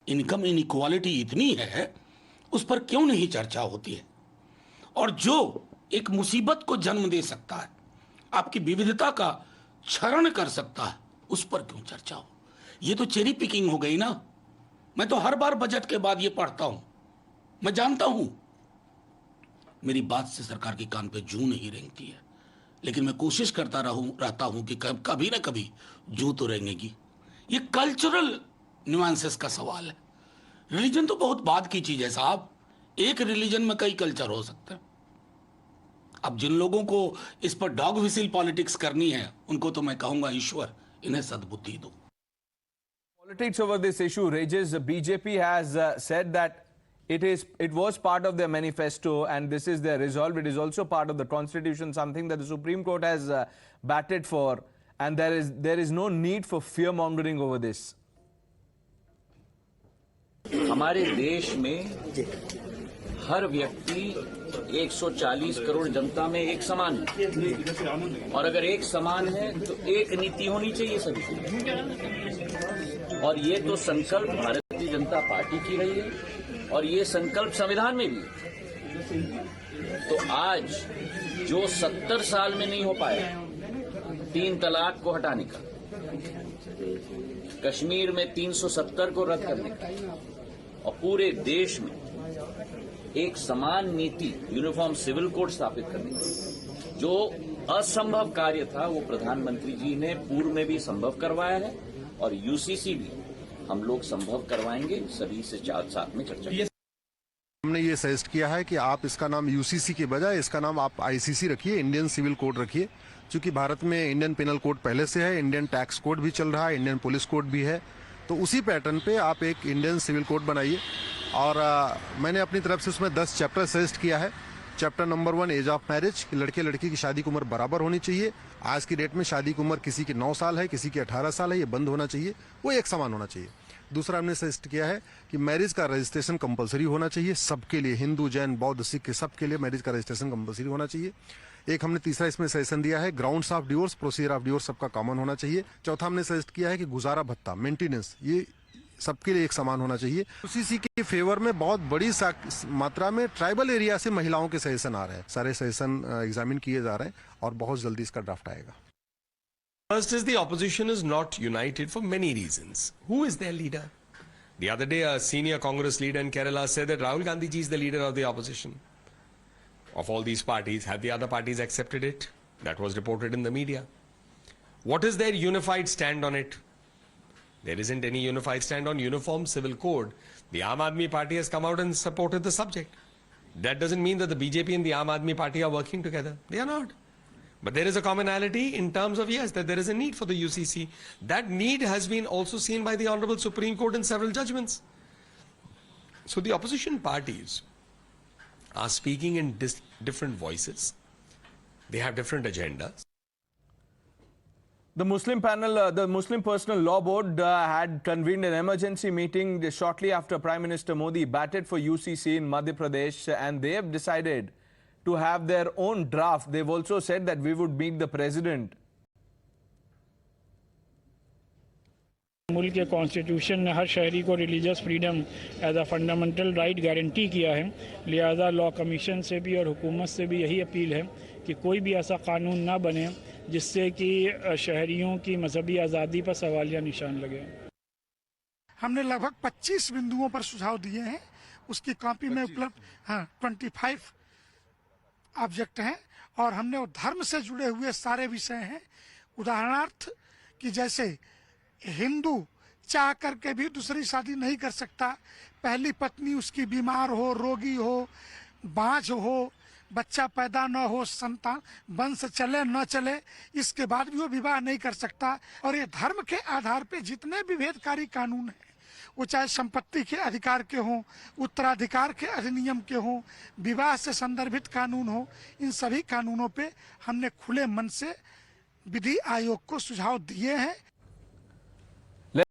Income inequality इतनी है, उस पर क्यों नहीं चर्चा होती है? और जो एक मुसीबत को जन्म दे सकता है, आपकी विविधता का क्षरण कर सकता है, उस पर क्यों चर्चा हो? ये तो चेरी पिकिंग हो गई ना। मैं तो हर बार बजट के बाद ये पढ़ता हूं। मैं जानता हूं मेरी बात से सरकार की कान पे जूं नहीं रेंगती है, लेकिन मैं कोशिश करता रहता हूं कि कभी ना कभी जूं तो रेंगेगी। ये कल्चरल न्यूएंसेस का सवाल है। रिलीजन तो बहुत बाद की चीज है साहब। एक रिलीजन में कई कल्चर हो सकते हैं। अब जिन लोगों को इस पर डॉग व्हिसिल पॉलिटिक्स करनी है, उनको तो मैं कहूंगा ईश्वर इन्हें सद्बुद्धि दो। Politics over this issue rages. BJP has said that it was part of their manifesto and this is their resolve. It is also part of the constitution, something that the Supreme Court has batted for, and there is no need for fear mongering over this. हमारे देश में हर व्यक्ति 140 करोड़ जनता में एक समान है, और अगर एक समान है तो एक नीति होनी चाहिए सभी। और ये तो संकल्प भारतीय जनता पार्टी की रही है, और ये संकल्प संविधान में भी है। तो आज जो 70 साल में नहीं हो पाया 3 तलाक को हटाने का, कश्मीर में 370 को रद्द करने का, और पूरे देश में एक समान नीति यूनिफॉर्म सिविल कोड स्थापित करने का, जो असंभव कार्य था वो प्रधानमंत्री जी ने पूर्व में भी संभव करवाया है, और यूसीसी भी हम लोग संभव करवाएंगे। सभी से साथ में चर्चा। हमने ये सजेस्ट किया है कि आप इसका नाम यूसीसी के बजाय इसका नाम आप आईसीसी रखिए, इंडियन सिविल कोड रखिए। क्योंकि भारत में इंडियन पेनल कोड पहले से है, इंडियन टैक्स कोड भी चल रहा है, इंडियन पुलिस कोड भी है, तो उसी पैटर्न पे आप एक इंडियन सिविल कोड बनाइए। और मैंने अपनी तरफ से उसमें 10 चैप्टर सजेस्ट किया है। Chapter number 1 age of marriage, कि लड़के लड़की की शादी की उम्र बराबर होनी चाहिए। आज की डेट में शादी की उम्र किसी की 9 साल है, किसी की 18 साल है, ये बंद होना चाहिए, वो एक समान होना चाहिए। दूसरा हमने सजेस्ट किया है कि मैरिज का रजिस्ट्रेशन कंपलसरी होना चाहिए सबके लिए, हिंदू जैन बौद्ध सिख के सबके लिए मैरिज का रजिस्ट्रेशन कंपलसरी होना चाहिए। एक हमने तीसरा इसमें सजेशन दिया है grounds of divorce, procedure of divorce सबका कॉमन होना चाहिए। चौथा हमने सजेस्ट किया है कि गुजारा भत्ता, मेंटेनेंस, ये सबके लिए एक समान होना चाहिए। यूसीसी के फेवर में बहुत बड़ी मात्रा में ट्राइबल एरिया से महिलाओं के सजेशन आ रहे हैं। सारे सजेशन एग्जामिन किए जा रहे हैं और बहुत जल्दी इसका ड्राफ्ट आएगा। First is the opposition is not united for many reasons. Who is their leader? The other day, a senior Congress leader in Kerala said that Rahul Gandhi ji is the leader of the opposition. Of all these parties, have the other parties accepted it? That was reported in the media. What is their unified stand on it? There isn't any unified stand on uniform civil code. The Aam Aadmi Party has come out and supported the subject. That doesn't mean that the BJP and the Aam Aadmi Party are working together. They are not. But there is a commonality in terms of, yes, that there is a need for the UCC. That need has been also seen by the Honorable Supreme Court in several judgments. So the opposition parties are speaking in different voices. They have different agendas. The Muslim panel, the Muslim Personal Law Board had convened an emergency meeting shortly after Prime Minister Modi batted for UCC in Madhya Pradesh, and they have decided to have their own draft. They've also said that we would meet the president. मुल्क के constitution ने हर शहरी को religious freedom as a fundamental right guarantee किया है। लिहाजा law commission से भी और हुकूमत से भी यही अपील है कि कोई भी ऐसा कानून ना बने जिससे कि शहरियों की मजहबी आज़ादी पर सवालिया निशान लगे। हमने लगभग 25 बिंदुओं पर सुझाव दिए हैं। उसकी कॉपी में उपलब्ध 25 ऑब्जेक्ट हैं, और हमने वो धर्म से जुड़े हुए सारे विषय हैं। उदाहरणार्थ कि जैसे हिंदू चाह करके भी दूसरी शादी नहीं कर सकता, पहली पत्नी उसकी बीमार हो, रोगी हो, बांझ हो, बच्चा पैदा न हो, संतान वंश चले न चले, इसके बाद भी वो विवाह नहीं कर सकता। और ये धर्म के आधार पे जितने विभेदकारी कानून हैं, वो चाहे संपत्ति के अधिकार के हों, उत्तराधिकार के अधिनियम के हों, विवाह से संदर्भित कानून हो, इन सभी कानूनों पे हमने खुले मन से विधि आयोग को सुझाव दिए हैं।